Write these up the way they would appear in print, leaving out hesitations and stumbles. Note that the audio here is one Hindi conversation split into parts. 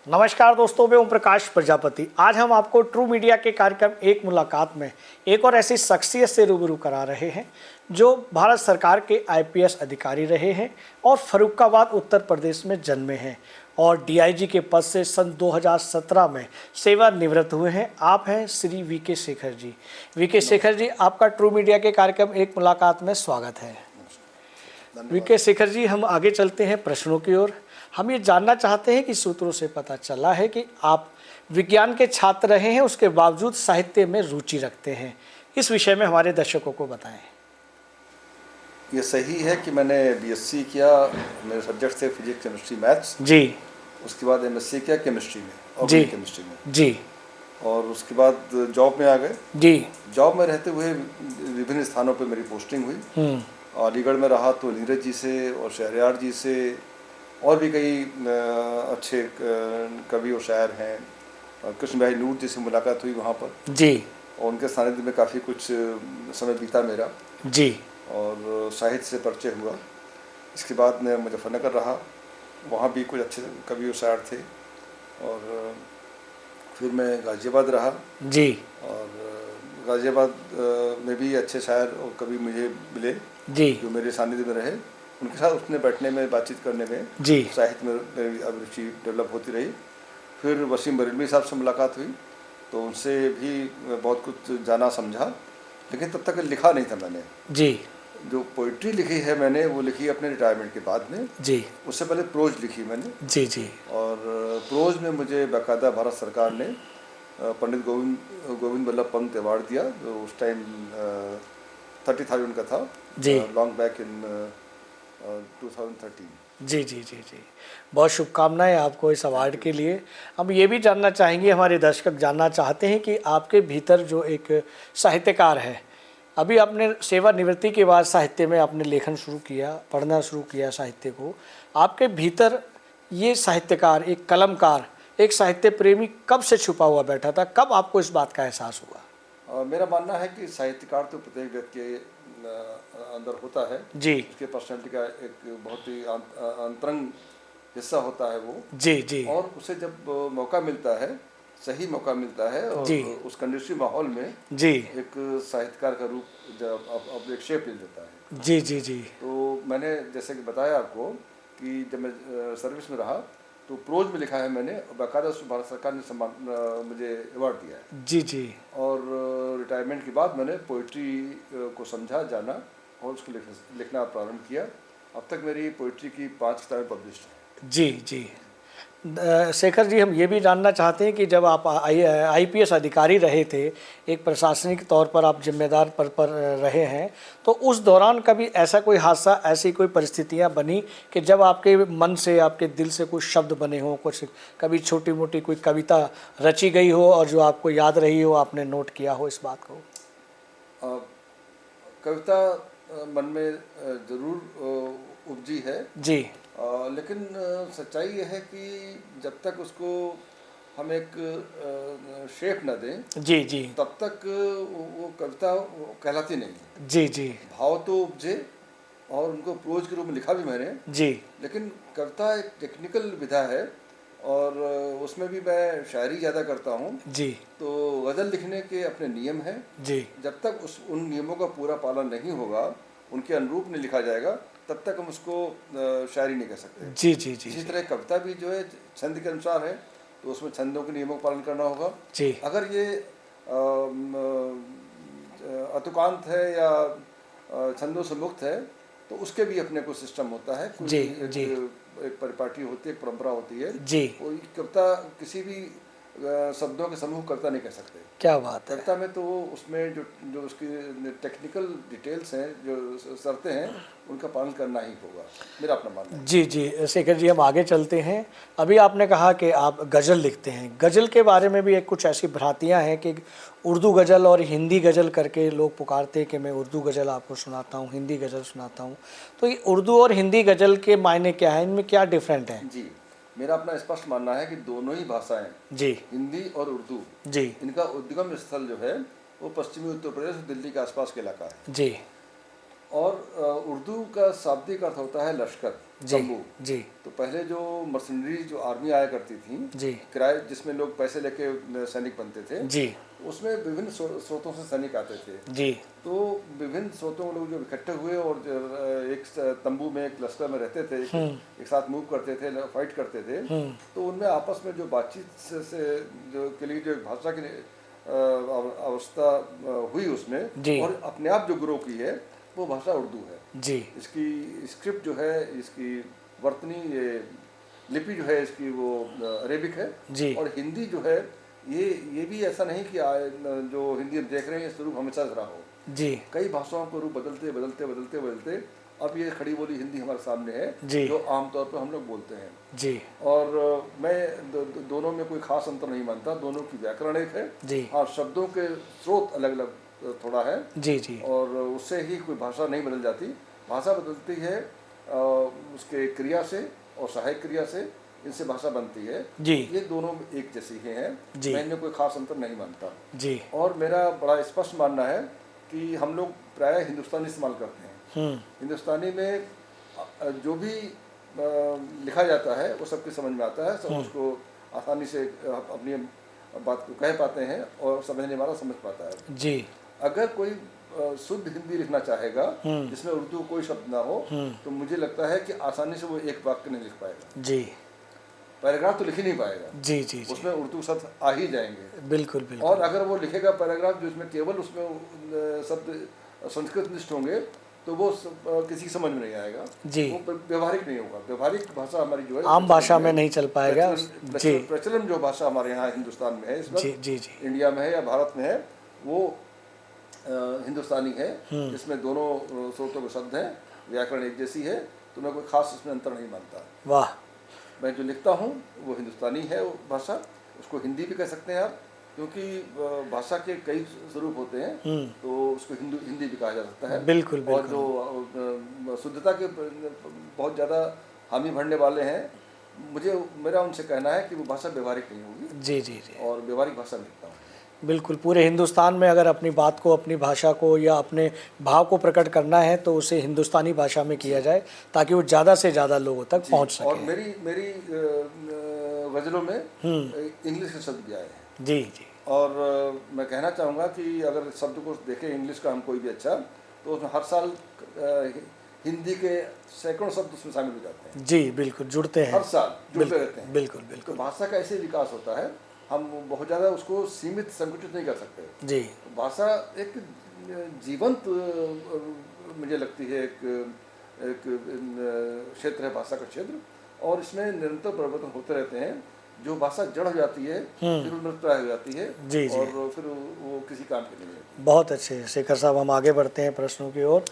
नमस्कार दोस्तों, मैं ओम प्रकाश प्रजापति। आज हम आपको ट्रू मीडिया के कार्यक्रम एक मुलाकात में एक और ऐसी शख्सियत से रूबरू करा रहे हैं जो भारत सरकार के आईपीएस अधिकारी रहे हैं और फर्रुखाबाद उत्तर प्रदेश में जन्मे हैं और डीआईजी के पद से सन 2017 में सेवानिवृत्त हुए हैं। आप हैं श्री वीके शेखर जी। वीके शेखर जी, आपका ट्रू मीडिया के कार्यक्रम एक मुलाकात में स्वागत है। वीके शेखर जी, हम आगे चलते हैं प्रश्नों की ओर। हम ये जानना चाहते हैं कि सूत्रों से पता चला है कि आप विज्ञान के छात्र रहे हैं, उसके बावजूद साहित्य में रुचि रखते हैं। इस विषय में हमारे दर्शकों को बताएं। ये सही है कि मैंने बीएससी किया, मेरे सब्जेक्ट थे फिजिक्स, केमिस्ट्री, मैथ्स जी। उसके बाद एमएससी किया केमिस्ट्री में और जी केमिस्ट्री में जी। और उसके बाद जॉब में आ गए जी। जॉब में रहते हुए विभिन्न स्थानों पे मेरी पोस्टिंग हुई। अलीगढ़ में रहा तो नीरज जी से और शहरयार जी से और भी कई अच्छे कवि और शायर हैं, कृष्ण भाई नूर जी से मुलाकात हुई वहाँ पर जी। और उनके सानिध्य में काफ़ी कुछ समय बीता मेरा जी। और साहित्य से परिचय हुआ। इसके बाद मैं मुजफ्फरनगर रहा, वहाँ भी कुछ अच्छे कवि और शायर थे और फिर मैं गाज़ियाबाद रहा जी। और गाज़ियाबाद में भी अच्छे शायर और कवि मुझे मिले जी। जो मेरे सानिध्य में रहे। उनके साथ उठने बैठने में, बातचीत करने में, जी। साहित्य में मेरी अभिरुचि डेवलप होती रही। फिर वसीम बरेलवी साहब से मुलाकात हुई तो उनसे भी बहुत कुछ जाना समझा, लेकिन तब तक लिखा नहीं था मैंने। जी। जो पोइट्री लिखी है मैंने वो लिखी अपने रिटायरमेंट के बाद में। जी। उससे पहले प्रोज लिखी मैंने। जी। जी। और प्रोज में मुझे बाकायदा भारत सरकार ने पंडित गोविंद बल्लभ पंत अवार्ड दिया, जो उस टाइम 30,000 का था, लॉन्ग बैक इन 2013। जी जी जी जी। बहुत शुभकामनाएं आपको इस अवार्ड के लिए। हम ये भी जानना चाहेंगे, हमारे दर्शक जानना चाहते हैं कि आपके भीतर जो एक साहित्यकार है, अभी आपने सेवानिवृत्ति के बाद साहित्य में आपने लेखन शुरू किया, पढ़ना शुरू किया साहित्य को। आपके भीतर ये साहित्यकार, एक कलमकार, एक साहित्य प्रेमी कब से छुपा हुआ बैठा था? कब आपको इस बात का एहसास हुआ? मेरा मानना है कि साहित्यकार तो प्रत्येक व्यक्ति के अंदर होता है जी। उसके पर्सनैलिटी का एक बहुत ही अंतरंग हिस्सा होता है वो। जी जी। और उसे जब मौका मिलता है, सही मौका मिलता है और उस कंडीसिव माहौल में जी एक साहित्यकार का रूप जब अब एक शेप ले लेता है। जी जी जी। तो मैंने जैसे कि बताया आपको कि जब मैं सर्विस में रहा तो प्रोज में लिखा है मैंने, बाकायदा भारत सरकार ने मुझे अवार्ड दिया है। जी जी। और रिटायरमेंट के बाद मैंने पोइट्री को समझा, जाना और उसको लिखना प्रारंभ किया। अब तक मेरी पोइट्री की 5 किताबें पब्लिश्ड हैं। जी जी। शेखर जी, हम ये भी जानना चाहते हैं कि जब आप आईपीएस अधिकारी रहे थे, एक प्रशासनिक तौर पर आप जिम्मेदार पद पर रहे हैं, तो उस दौरान कभी ऐसा कोई हादसा, ऐसी कोई परिस्थितियां बनी कि जब आपके मन से, आपके दिल से कुछ शब्द बने हों, कुछ कभी छोटी मोटी कोई कविता रची गई हो और जो आपको याद रही हो, आपने नोट किया हो इस बात को? कविता मन में ज़रूर उपजी है जी। लेकिन सच्चाई यह है कि जब तक उसको हम एक शेप न दें जी जी तब तक वो कविता कहलाती नहीं। जी जी। भाव तो उपजे और उनको प्रोज के रूप में लिखा भी मैंने जी, लेकिन कविता एक टेक्निकल विधा है और उसमें भी मैं शायरी ज़्यादा करता हूँ जी। तो गज़ल लिखने के अपने नियम हैं जी। जब तक उन नियमों का पूरा पालन नहीं होगा, उनके अनुरूप नहीं लिखा जाएगा, तब तक हम उसको शायरी नहीं कह सकते जी जी जी। इसी तरह कविता भी जो है छंद के अनुसार है, तो उसमें छंदों के नियमों का पालन करना होगा जी। अगर ये अतुकांत है या छंदों से मुक्त है तो उसके भी अपने को सिस्टम होता है, कोई एक परिपाटी होती है, एक परंपरा होती है जी। कोई कविता किसी भी शब्दों के समूह कविता नहीं कह सकते। क्या बात है। कविता में तो उसमें जो उसकी टेक्निकल डिटेल्स हैं, जो शर्तें हैं, उनका पालन करना ही होगा, मेरा अपना मानना है जी जी। शेखर जी, हम आगे चलते हैं। अभी आपने कहा कि आप गज़ल लिखते हैं। गज़ल के बारे में भी एक कुछ ऐसी भ्रांतियाँ हैं कि उर्दू गज़ल और हिंदी गज़ल करके लोग पुकारते हैं कि मैं उर्दू गज़ल आपको सुनाता हूँ, हिंदी गज़ल सुनाता हूँ। तो ये उर्दू और हिंदी गज़ल के मायने क्या हैं, इनमें क्या डिफरेंट है? जी, मेरा अपना स्पष्ट मानना है कि दोनों ही भाषाएं जी, हिंदी और उर्दू जी, इनका उद्गम स्थल जो है वो पश्चिमी उत्तर प्रदेश और दिल्ली के आसपास के इलाका है जी। और उर्दू का शाब्दिक अर्थ होता है लश्कर, तंबू। जी। तो पहले जो मर्सनरी जो आर्मी आया करती थी जी, किराए, जिसमें लोग पैसे लेके सैनिक बनते थे जी, उसमें विभिन्न स्रोतों से सैनिक आते थे। जी, तो विभिन्न स्रोतों में लोग जो इकट्ठे हुए और एक तंबू में, एक लश्कर में रहते थे, एक साथ मूव करते थे, फाइट करते थे। तो उनमें आपस में जो बातचीत से जो के लिए जो एक भाषा की अवस्था हुई उसमें, जी, और अपने आप जो ग्रो की है वो भाषा उर्दू है। जी, इसकी स्क्रिप्ट जो है, इसकी वर्तनी, ये लिपि जो है इसकी, वो अरेबिक है। जी, और हिंदी जो है ये भी ऐसा नहीं कि जो हिंदी हम देख रहे हैं ये स्वरूप हमेशा से रहा हो। जी, कई भाषाओं के रूप बदलते बदलते बदलते बदलते अब ये खड़ी बोली हिंदी हमारे सामने है, जी, जो आमतौर पर हम लोग बोलते हैं। जी, और मैं दोनों में कोई खास अंतर नहीं मानता, दोनों की व्याकरण एक है। जी, हाँ, शब्दों के स्रोत अलग अलग थोड़ा है, जी, जी, और उससे ही कोई भाषा नहीं बदल जाती। भाषा बदलती है उसके क्रिया से और सहायक क्रिया से, इनसे भाषा बनती है। जी, ये दोनों एक जैसी ही हैं, जी, मैं इनमें कोई खास अंतर नहीं मानता। जी, और मेरा बड़ा स्पष्ट मानना है कि हम लोग प्रायः हिंदुस्तानी इस्तेमाल करते हैं। हिंदुस्तानी में जो भी लिखा जाता है वो सबकी समझ में आता है, सब उसको आसानी से अपनी बात को कह पाते हैं और समझने वाला समझ पाता है। जी, अगर कोई शुद्ध हिंदी लिखना चाहेगा जिसमें उर्दू कोई शब्द ना हो, तो मुझे लगता है कि आसानी से वो एक वाक्य नहीं लिख पाएगा। जी, पैराग्राफ तो लिख ही नहीं पाएगा। जी, जी, जी, उसमें उर्दू शब्द आ ही जाएंगे। बिल्कुल, बिल्कुल, और अगर वो लिखेगा पैराग्राफ जिसमें केवल उसमें शब्द संस्कृत निष्ठ होंगे, तो वो किसी की समझ में नहीं आएगा। जी, वो व्यवहारिक नहीं होगा। व्यवहारिक भाषा हमारी जो है आम भाषा में नहीं चल पाएगा। जी, प्रचलन जो भाषा हमारे यहाँ हिंदुस्तान में है इस वक्त, जी, जी, जी, इंडिया में है या भारत में है, वो हिंदुस्तानी है, जिसमें दोनों स्रोतों के शब्द हैं, व्याकरण एक जैसी है। तो मैं कोई खास इसमें अंतर नहीं मानता। वाह, मैं जो लिखता हूँ वो हिंदुस्तानी है वो भाषा, उसको हिंदी भी कह सकते हैं आप, क्योंकि भाषा के कई स्वरूप होते हैं, तो उसको हिंदी भी कहा जा सकता है। बिल्कुल, बिल्कुल, और जो शुद्धता के बहुत ज़्यादा हामी भरने वाले हैं, मेरा उनसे कहना है कि वो भाषा व्यवहारिक नहीं होगी। जी, जी, जी, और व्यवहारिक भाषा लिखता हूँ। बिल्कुल। पूरे हिंदुस्तान में अगर अपनी बात को, अपनी भाषा को या अपने भाव को प्रकट करना है तो उसे हिंदुस्तानी भाषा में किया जाए, ताकि वो ज़्यादा से ज़्यादा लोगों तक पहुंच सके। और मेरी गज़लों में इंग्लिश के शब्द भी आए हैं। जी, जी, और मैं कहना चाहूँगा कि अगर शब्द को देखें इंग्लिश का हम कोई भी अच्छा, तो उसमें हर साल हिंदी के सैकड़ों शब्द उसमें शामिल हो जाते हैं। जी, बिल्कुल, जुड़ते हैं, हर साल जुड़ते रहते हैं। बिल्कुल, तो बिल्कुल, भाषा का ऐसे विकास होता है, हम बहुत ज़्यादा उसको सीमित संकुचित नहीं कर सकते। जी, तो भाषा एक जीवंत मुझे लगती है एक क्षेत्र है, भाषा का क्षेत्र, और इसमें निरंतर परिवर्तन होते रहते हैं। जो भाषा जड़ हो जाती है फिर मृतप्राय हो जाती है। जी, जी, और फिर वो किसी काम की नहीं रहती। बहुत अच्छे। शेखर साहब, हम आगे बढ़ते हैं प्रश्नों की ओर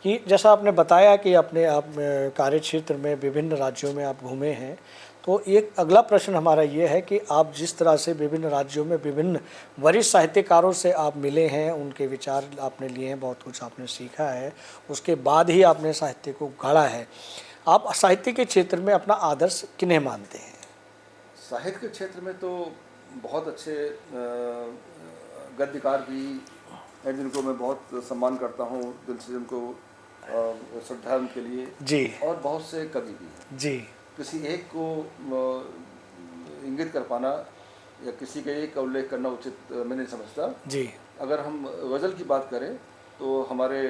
कि जैसा आपने बताया कि अपने आप कार्य क्षेत्र में विभिन्न राज्यों में आप घूमे हैं, तो एक अगला प्रश्न हमारा ये है कि आप जिस तरह से विभिन्न राज्यों में विभिन्न वरिष्ठ साहित्यकारों से आप मिले हैं, उनके विचार आपने लिए हैं, बहुत कुछ आपने सीखा है, उसके बाद ही आपने साहित्य को गढ़ा है। आप साहित्य के क्षेत्र में अपना आदर्श किन्हें मानते हैं? साहित्य के क्षेत्र में तो बहुत अच्छे गद्यकार भी हैं जिनको मैं बहुत सम्मान करता हूँ, दिल से उनको श्रद्धा उनके लिए। जी, और बहुत से कवि भी हैं। जी, किसी एक को इंगित कर पाना या किसी का एक का उल्लेख करना उचित मैं नहीं समझता। जी, अगर हम गज़ल की बात करें तो हमारे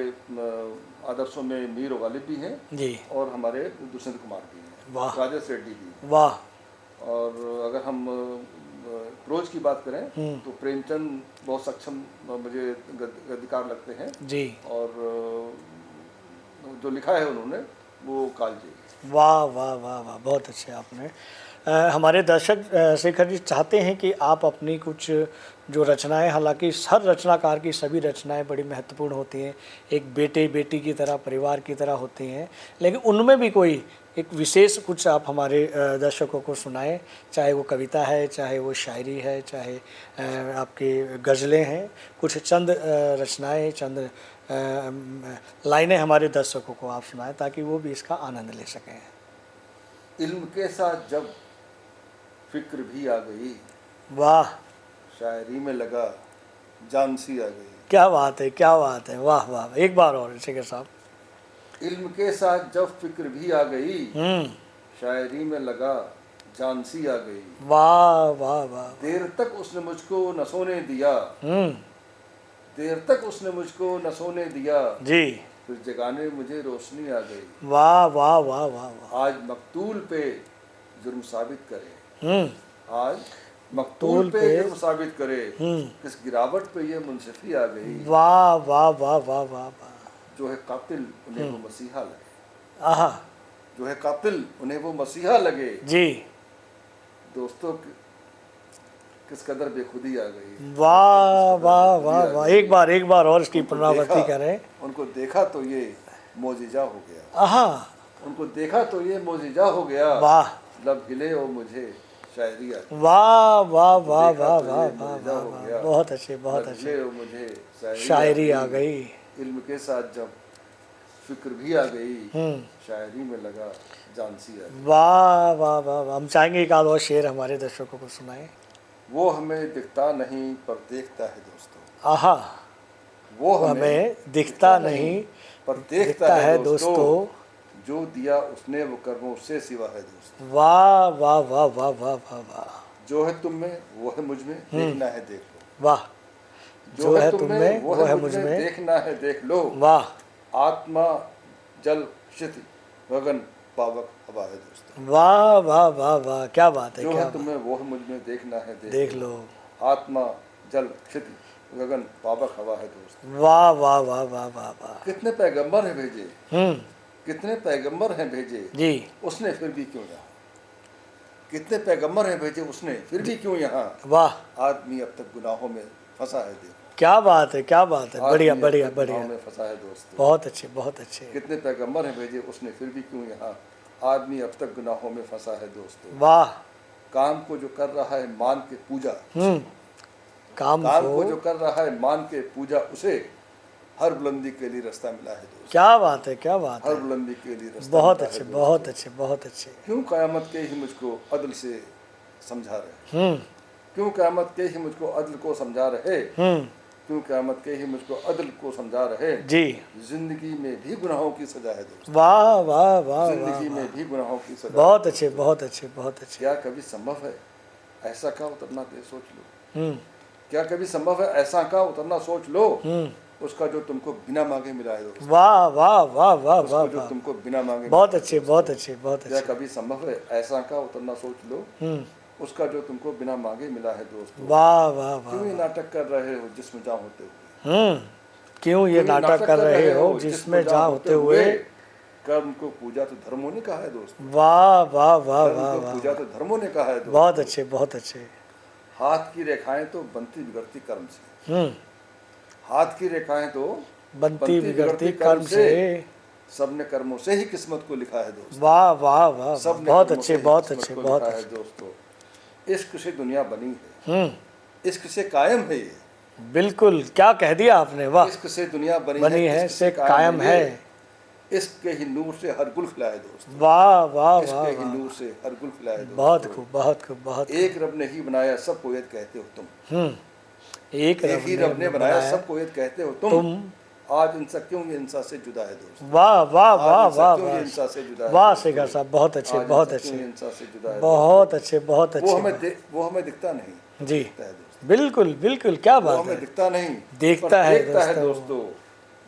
आदर्शों में मीर गालिब भी हैं, जी, और हमारे दुष्यंत कुमार भी हैं, वाह, राजेश रेड्डी भी हैं। वाह, और अगर हम प्रोज की बात करें तो प्रेमचंद बहुत सक्षम मुझे गद्यकार लगते हैं। जी, और जो लिखा है उन्होंने वो कालजी। वाह, वाह, वाह, वाह, बहुत अच्छे आपने। हमारे दर्शक शेखर जी चाहते हैं कि आप अपनी कुछ जो रचनाएं, हालांकि हर रचनाकार की सभी रचनाएं बड़ी महत्वपूर्ण होती हैं, एक बेटे बेटी की तरह, परिवार की तरह होती हैं, लेकिन उनमें भी कोई एक विशेष कुछ आप हमारे दर्शकों को सुनाएं, चाहे वो कविता है, चाहे वो शायरी है, चाहे आपकी गज़लें हैं, कुछ चंद रचनाएं, चंद लाइनें हमारे दर्शकों को आप सुनाएं ताकि वो भी इसका आनंद ले सकें। इल्म के साथ जब फिक्र भी आ गई, वाह, शायरी में लगा जान सी आ गई। क्या बात है, क्या बात है, वाह वाह। एक बार और शेखर साहब। इल्म के साथ जब फिक्र भी आ गई, शायरी में लगा जान सी आ गई। वाह वाह वाह। देर तक उसने मुझको न सोने दिया, देर तक उसने मुझको न सोने दिया, जी। फिर जगाने मुझे रोशनी आ गई। वाह वाह वाह वाह वाह। आज मकतूल पे जुर्म साबित करे, आज मकतूल पे जुर्म साबित करे, किस गिरावट पे ये मुंसिफी आ गई। वाह वाह वाह वाह वाह वाह। जो है कातिल उन्हें वो मसीहा लगे, आहा। जो है कातिल उन्हें वो मसीहा लगे। जी। दोस्तों किस कदर बेखुदी आ गई। वाह वाह वाह वाह। एक बार और इसकी पुनरावृत्ति करें। उनको देखा तो ये मोजिजा हो गया, आहा। उनको देखा तो ये मोजिजा हो गया। वाह। लब हिले और मुझे शायरी आ गई। वाह वाह वाह वाह तो वाह ये वाह मोजिजा हो वाह। गया। बहुत अच्छे बहुत लब अच्छे। हिले और मुझे शायरी आ गई। इल्म के साथ जब फिक्र भी आ गई, शायरी में लगा जान सी आ गई। वाह वाह वाह वाह। हम चाहेंगे एक आध और शेर हमारे दर्शकों को सुनाएं। वो हमें दिखता नहीं पर देखता है दोस्तों। आहा। वो हमें दिखता नहीं पर देखता है दोस्तों, जो दिया उसने वो कर्मों से सिवा है दोस्तों। वाह वाह वाह वाह वाह वाह वाह। जो है तुम में वो है मुझ में, देखना है देख लो। वाह। जो है तुम में वो है मुझ में, देखना है देख लो। वाह। आत्मा जल क्षिति गगन पावक हवा है दोस्तों। वाह वाह वाह वाह। क्या बात है। जो क्या है तुम्हें वो है मुझ में, देखना है देख लो। आत्मा जल क्षिति गगन पावक हवा है दोस्तों। वाह वाह वाह वाह वाह वाह। कितने पैगंबर हैं भेजे, कितने पैगंबर हैं भेजे, जी। उसने फिर भी क्यों यहाँ। कितने पैगंबर हैं भेजे उसने फिर भी क्यों यहाँ। वाह। आदमी अब तक गुनाहों में फंसा है देखो। क्या बात है क्या बात है। बढ़िया बढ़िया बढ़िया। गुनाहों में फंसा है दोस्तों। बहुत अच्छे बहुत अच्छे। कितने पैगंबर हैं भेजे उसने फिर भी क्यों यहाँ। आदमी अब तक गुनाहों में फंसा है दोस्तों। वाह। काम को जो कर रहा है मान के पूजा, काम को जो कर रहा है मान के पूजा, उसे हर बुलंदी के लिए रास्ता मिला है दोस्तों। क्या बात है क्या बात है। हर बुलंदी के लिए रास्ता बहुत अच्छे बहुत अच्छे बहुत अच्छे। क्यों क़यामत के ही मुझको अदल से समझा रहे, क्यों क़यामत के ही मुझको अदल को समझा रहे, क्यों क़यामत के ही मुझको अदल को समझा रहे। जी। जिंदगी में भी गुनाहों की सजा है दोस्तों। वाह वाह वाह। जिंदगी में भी गुनाहों की सजा। बहुत अच्छे बहुत अच्छे बहुत अच्छे। क्या कभी संभव है ऐसा का उतरना सोच लो। क्या कभी संभव है ऐसा का उतरना सोच लो। उसका जो तुमको बिना मांगे मिला है दोस्तों। वाह वाह वाह वाह वाह। जो तुमको बिना मांगे। बहुत अच्छे बहुत अच्छे बहुत अच्छे। क्या कभी संभव है ऐसा का उतरना सोच लो। उसका जो तुमको बिना मांगे मिला है दोस्तों। वाह वाह वाह। क्यों ये नाटक कर रहे हो जिसमें जहाँ होते हुए। क्यों ये नाटक कर रहे हो जिसमें जहाँ होते हुए। कर्म को पूजा तो धर्मों ने कहा है दोस्तों। वाह वाह वाह वाह। पूजा तो धर्मों ने कहा है दोस्तों। बहुत अच्छे बहुत अच्छे। हाथ की रेखाएं तो बनती बिगड़ती कर्म से, हाथ की रेखाएं तो बनती बिगड़ती कर्म से, सबने कर्मों से ही किस्मत को लिखा है दोस्तों। वाह वाह वाह। बहुत अच्छे बहुत अच्छे बहुत अच्छे दोस्तों। इश्क से दुनिया बनी है, इश्क से कायम है ये। बिल्कुल क्या कह दिया आपने। वाह। इश्क से दुनिया बनी है, से कायम है। इश्क के ही नूर से हर गुल खिला है दोस्तों। वाह वाह वाह। इश्क के ही नूर से हर गुल खिला है दोस्तों। बहुत खूब बहुत खूब बहुत। एक रब ने ही बनाया सबको यद कहते हो तुम। एक ही रब ने बनाया सबको यद कहते हो तुम। आज इंसा क्यों ये इंसा से जुदा है दोस्तों। वाह वाह वाह वाह वाह। इंसा से जुदा है। वाह शेखर साहब बहुत अच्छे बहुत अच्छे। इंसा से जुदा है। बहुत अच्छे बहुत अच्छे। वो हमें दिखता नहीं। जी बिल्कुल बिल्कुल। क्या बात है। हमें दिखता नहीं देखता है दोस्तों।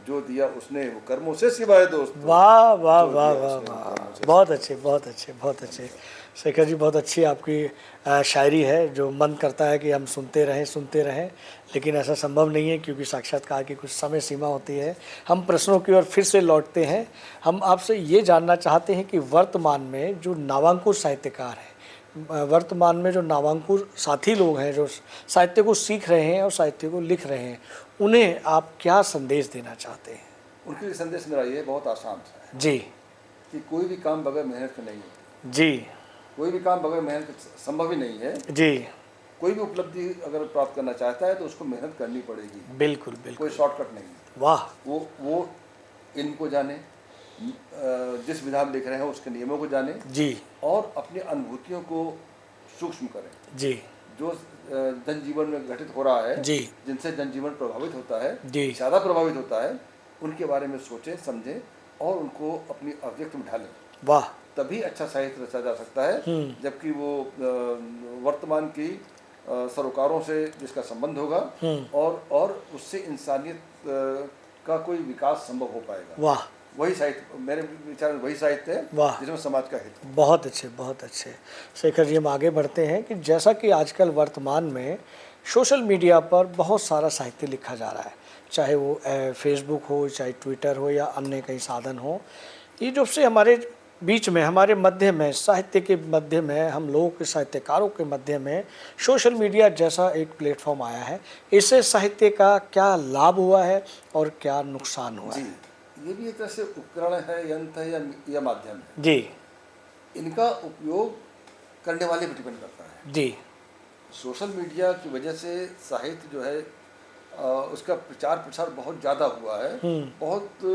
जो दिया उसने वो कर्मों से सिवाय दोस्तों। वाह वाह वाह वाह वाह। बहुत अच्छे बहुत अच्छे बहुत अच्छे। शेखर जी बहुत अच्छी आपकी शायरी है जो मन करता है कि हम सुनते रहें, लेकिन ऐसा संभव नहीं है क्योंकि साक्षात्कार की कुछ समय सीमा होती है। हम प्रश्नों की ओर फिर से लौटते हैं। हम आपसे ये जानना चाहते हैं कि वर्तमान में जो नावांकुर साहित्यकार हैं, वर्तमान में जो नावांकुर साथी लोग हैं जो साहित्य को सीख रहे हैं और साहित्य को लिख रहे हैं, उन्हें आप क्या संदेश देना चाहते हैं। उनके लिए संदेश मेरा ये बहुत आसान है जी कि कोई भी काम बगैर मेहनत के नहीं होती। जी। कोई भी काम बगैर मेहनत के संभव ही नहीं है। जी। कोई भी उपलब्धि अगर प्राप्त करना चाहता है तो उसको मेहनत करनी पड़ेगी। बिल्कुल बिल्कुल। कोई शॉर्टकट नहीं। वाह। वो इनको जाने, जिस विधा में लिख रहे हैं उसके नियमों को जाने जी, और अपनी अनुभूतियों को सूक्ष्म करें जी। जो जनजीवन में घटित हो रहा है जी, जिनसे जनजीवन प्रभावित होता है जी, ज़्यादा प्रभावित होता है, उनके बारे में सोचें समझें और उनको अपनी अभिव्यक्ति में ढालें। वाह। तभी अच्छा साहित्य रचा जा सकता है, जबकि वो वर्तमान की सरोकारों से जिसका संबंध होगा और उससे इंसानियत का कोई विकास संभव हो पाएगा। वाह। वही साहित्य, मेरे विचार में वही साहित्य है जिसमें समाज का हित। बहुत अच्छे, बहुत अच्छे। शेखर जी, हम आगे बढ़ते हैं कि जैसा कि आजकल वर्तमान में सोशल मीडिया पर बहुत सारा साहित्य लिखा जा रहा है, चाहे वो फेसबुक हो, चाहे ट्विटर हो या अन्य कई साधन हो। ये जो से हमारे बीच में, हमारे मध्य में, साहित्य के मध्य में, हम लोगों के साहित्यकारों के मध्य में सोशल मीडिया जैसा एक प्लेटफॉर्म आया है, इससे साहित्य का क्या लाभ हुआ है और क्या नुकसान हुआ है? ये भी एक तरह से उपकरण है, यंत्र है या माध्यम है जी। इनका उपयोग करने वाले पर डिपेंड करता है जी। सोशल मीडिया की वजह से साहित्य जो है उसका प्रचार प्रसार बहुत ज़्यादा हुआ है। बहुत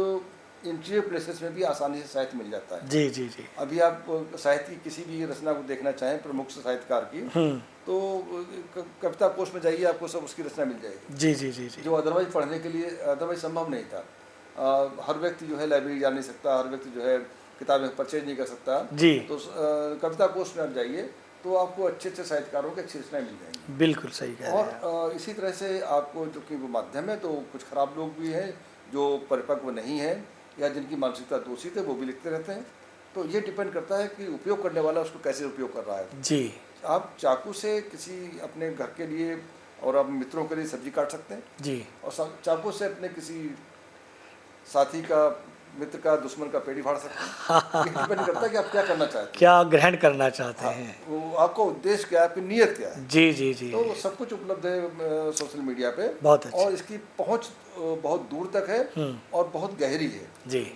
इंटीरियर प्लेसेस में भी आसानी से साहित्य मिल जाता है। जी जी जी। अभी आप साहित्य की किसी भी रचना को देखना चाहें प्रमुख साहित्यकार की, तो कविता कोश में जाइए, आपको सब उसकी रचना मिल जाएगी। जी जी जी जी। जो अदरवाइज पढ़ने के लिए अदरवाइज संभव नहीं था। हर व्यक्ति जो है लाइब्रेरी जा नहीं सकता, हर व्यक्ति जो है किताबें परचेज नहीं कर सकता जी। तो कविता कोश में आप जाइए तो आपको अच्छे अच्छे साहित्यकारों के अच्छी रचनाएं मिल जाएंगी। बिल्कुल सही कह रहे हैं। और इसी तरह से आपको, जो कि वो माध्यम है, तो कुछ खराब लोग भी हैं जो परिपक्व नहीं हैं या जिनकी मानसिकता दूषित है, वो भी लिखते रहते हैं। तो ये डिपेंड करता है कि उपयोग करने वाला उसको कैसे उपयोग कर रहा है। जी। आप चाकू से किसी अपने घर के लिए और आप मित्रों के लिए सब्जी काट सकते हैं जी, और चाकू से अपने किसी साथी का, मित्र का, दुश्मन का पेड़ ही फाड़ सकते हैं। ये डिपेंड करता है कि आप क्या करना चाहते हैं, क्या ग्रहण करना चाहते हैं, वो आपका उद्देश्य क्या है, आपकी नीयत क्या है। जी जी जी। तो सब कुछ उपलब्ध है सोशल मीडिया पे। बहुत अच्छा। और इसकी पहुंच बहुत दूर तक है और बहुत गहरी है जी।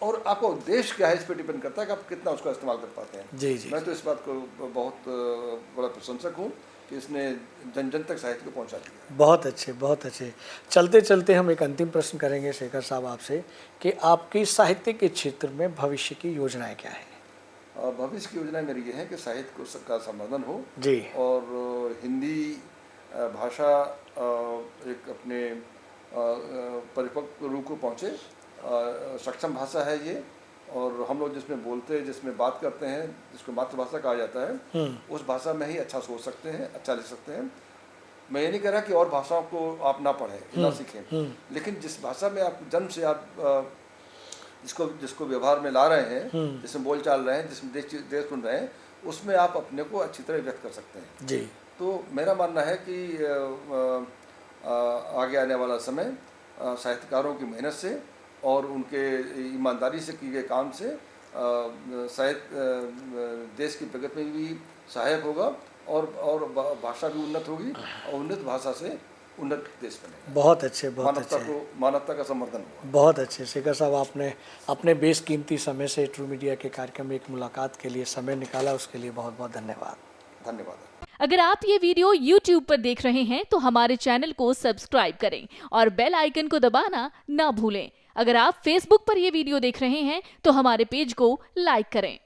और आपका उद्देश्य क्या है इस पर डिपेंड करता है कि आप कितना उसका इस्तेमाल कर पाते हैं। जी जी। मैं तो इस बात को बहुत बड़ा प्रशंसक हूँ कि इसने जन जन तक साहित्य को पहुँचा दिया। बहुत अच्छे, बहुत अच्छे। चलते चलते हम एक अंतिम प्रश्न करेंगे शेखर साहब आपसे कि आपकी साहित्य के क्षेत्र में भविष्य की योजनाएं क्या हैं? भविष्य की योजना मेरी ये है कि साहित्य को का संवर्धन हो जी, और हिंदी भाषा एक अपने परिपक्व रूप को पहुँचे। सक्षम भाषा है ये, और हम लोग जिसमें बोलते हैं, जिसमें बात करते हैं, जिसको मातृभाषा कहा जाता है, उस भाषा में ही अच्छा सोच सकते हैं, अच्छा लिख सकते हैं। मैं ये नहीं कह रहा कि और भाषाओं को आप ना पढ़ें, ना सीखें, लेकिन जिस भाषा में आप जन्म से आप जिसको व्यवहार में ला रहे हैं, जिसमें बोल चाल रहे हैं, जिसमें देश सुन रहे हैं, उसमें आप अपने को अच्छी तरह व्यक्त कर सकते हैं। जी। तो मेरा मानना है कि आगे आने वाला समय साहित्यकारों की मेहनत से और उनके ईमानदारी से किए गए काम से साहित्य देश की प्रगति में भी सहायक होगा और भाषा भी उन्नत होगी और उन्नत भाषा से उन्नत देश बनेगा। बहुत अच्छे, बहुत अच्छे। मानवता का संवर्धन होगा। बहुत अच्छे शेखर साहब, आपने अपने बेशकीमती समय से ट्रू मीडिया के कार्यक्रम में एक मुलाकात के लिए समय निकाला, उसके लिए बहुत बहुत धन्यवाद। धन्यवाद। अगर आप ये वीडियो YouTube पर देख रहे हैं तो हमारे चैनल को सब्सक्राइब करें और बेल आइकन को दबाना ना भूलें। अगर आप Facebook पर ये वीडियो देख रहे हैं तो हमारे पेज को लाइक करें।